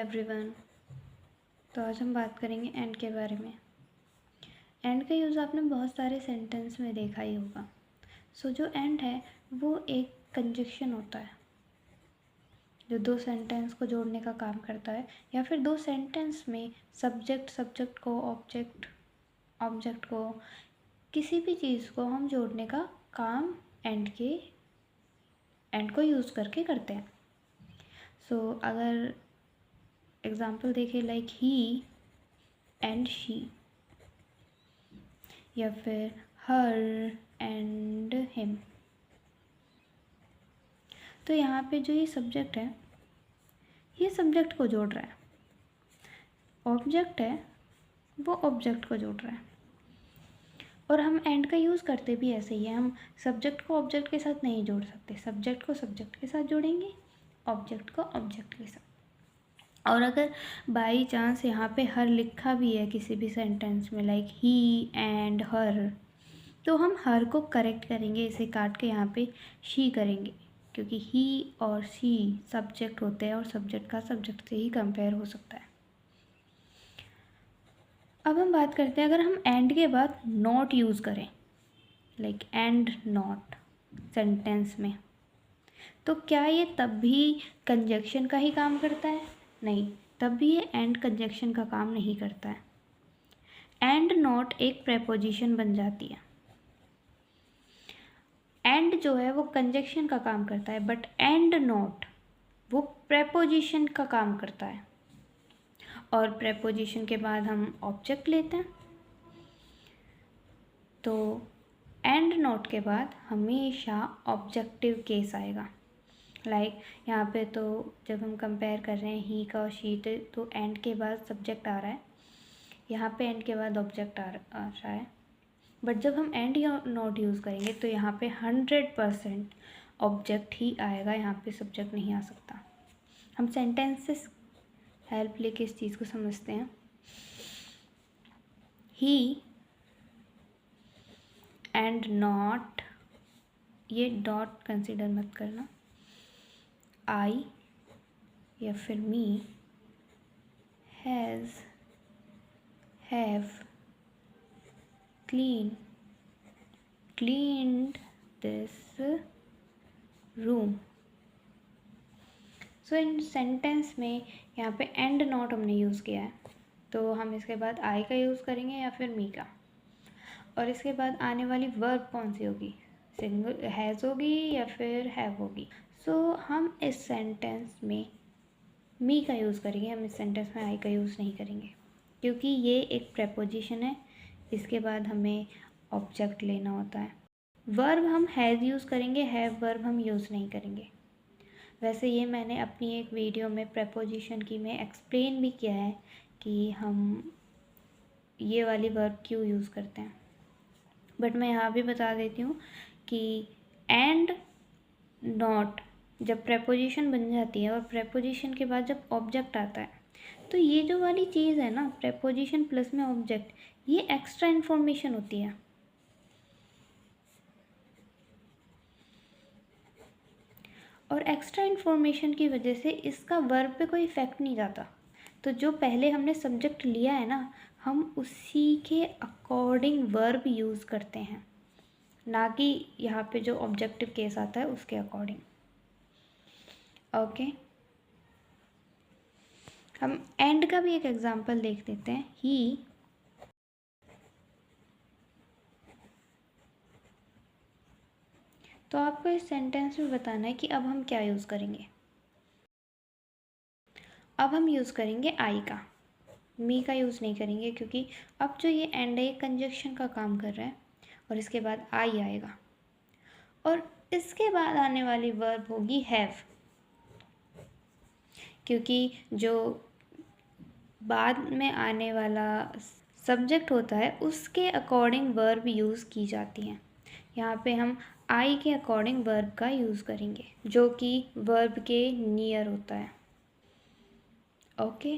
Everyone. तो आज हम बात करेंगे एंड के बारे में। एंड का यूज़ आपने बहुत सारे सेंटेंस में देखा ही होगा। जो एंड है वो एक कंजक्शन होता है जो दो सेंटेंस को जोड़ने का काम करता है, या फिर दो सेंटेंस में सब्जेक्ट को ऑब्जेक्ट को किसी भी चीज़ को हम जोड़ने का काम एंड को यूज़ करके करते हैं। अगर एग्जाम्पल देखें लाइक ही एंड शी, या फिर हर एंड हिम, तो यहाँ पे जो ये सब्जेक्ट है ये सब्जेक्ट को जोड़ रहा है, ऑब्जेक्ट है वो ऑब्जेक्ट को जोड़ रहा है। और हम एंड का यूज़ करते भी ऐसे ही है। हम सब्जेक्ट को ऑब्जेक्ट के साथ नहीं जोड़ सकते, सब्जेक्ट को सब्जेक्ट के साथ जोड़ेंगे, ऑब्जेक्ट को ऑब्जेक्ट के साथ। और अगर बाई चांस यहाँ पे हर लिखा भी है किसी भी सेंटेंस में लाइक ही एंड हर, तो हम हर को करेक्ट करेंगे, इसे काट के यहाँ पे शी करेंगे, क्योंकि ही और शी सब्जेक्ट होते हैं और सब्जेक्ट का सब्जेक्ट से ही कंपेयर हो सकता है। अब हम बात करते हैं अगर हम एंड के बाद नॉट यूज़ करें लाइक एंड नॉट सेंटेंस में, तो क्या ये तब भी कंजक्शन का ही काम करता है? नहीं, तब भी ये एंड कंजक्शन का काम नहीं करता है। एंड नॉट एक प्रेपोजिशन बन जाती है। एंड जो है वो कंजक्शन का काम करता है, बट एंड नॉट वो प्रेपोजिशन का काम करता है। और प्रेपोजिशन के बाद हम ऑब्जेक्ट लेते हैं, तो एंड नॉट के बाद हमेशा ऑब्जेक्टिव केस आएगा। लाइक यहाँ पे तो जब हम कंपेयर कर रहे हैं ही का और शी, तो एंड के बाद सब्जेक्ट आ रहा है, यहाँ पे एंड के बाद ऑब्जेक्ट आ रहा है। बट जब हम एंड या नॉट यूज़ करेंगे तो यहाँ पे 100% ऑब्जेक्ट ही आएगा, यहाँ पे सब्जेक्ट नहीं आ सकता। हम सेंटेंसेस हेल्प लेके इस चीज़ को समझते हैं। ही एंड नॉट, ये डॉट कंसिडर मत करना, आई या फिर me have cleaned this room। In sentence में यहाँ पे एंड नॉट हमने यूज़ किया है, तो हम इसके बाद आई का यूज़ करेंगे या फिर मी का। और इसके बाद आने वाली वर्ब कौन सी होगी? सिंगल हैज़ होगी या फिर हैव होगी। हम इस सेंटेंस में मी का यूज़ करेंगे, हम इस सेंटेंस में आई का यूज़ नहीं करेंगे, क्योंकि ये एक प्रेपोजिशन है, इसके बाद हमें ऑब्जेक्ट लेना होता है। वर्ब हम हैज़ यूज़ करेंगे, हैव वर्ब हम यूज़ नहीं करेंगे। वैसे ये मैंने अपनी एक वीडियो में प्रेपोजिशन की में एक्सप्लेन भी किया है कि हम ये वाली वर्ब क्यों यूज़ करते हैं, बट मैं यहाँ भी बता देती हूँ कि एंड नॉट जब प्रेपोजिशन बन जाती है और प्रेपोजिशन के बाद जब ऑब्जेक्ट आता है, तो ये जो वाली चीज़ है ना, प्रेपोजिशन प्लस में ऑब्जेक्ट, ये एक्स्ट्रा इन्फॉर्मेशन होती है। और एक्स्ट्रा इन्फॉर्मेशन की वजह से इसका वर्ब पे कोई इफ़ेक्ट नहीं जाता। तो जो पहले हमने सब्जेक्ट लिया है ना, हम उसी के अकॉर्डिंग वर्ब यूज़ करते हैं, ना कि यहाँ पे जो ऑब्जेक्टिव केस आता है उसके अकॉर्डिंग। ओके, हम एंड का भी एक एग्जांपल देख लेते हैं। ही तो आपको इस सेंटेंस में बताना है कि अब हम क्या यूज़ करेंगे। अब हम यूज़ करेंगे आई का, मी का यूज़ नहीं करेंगे, क्योंकि अब जो ये एंड है ये कंजक्शन का काम कर रहा है, और इसके बाद आई आएगा, और इसके बाद आने वाली वर्ब होगी हैव, क्योंकि जो बाद में आने वाला सब्जेक्ट होता है उसके अकॉर्डिंग वर्ब यूज़ की जाती हैं। यहाँ पे हम आई के अकॉर्डिंग वर्ब का यूज़ करेंगे, जो कि वर्ब के नियर होता है। ओके।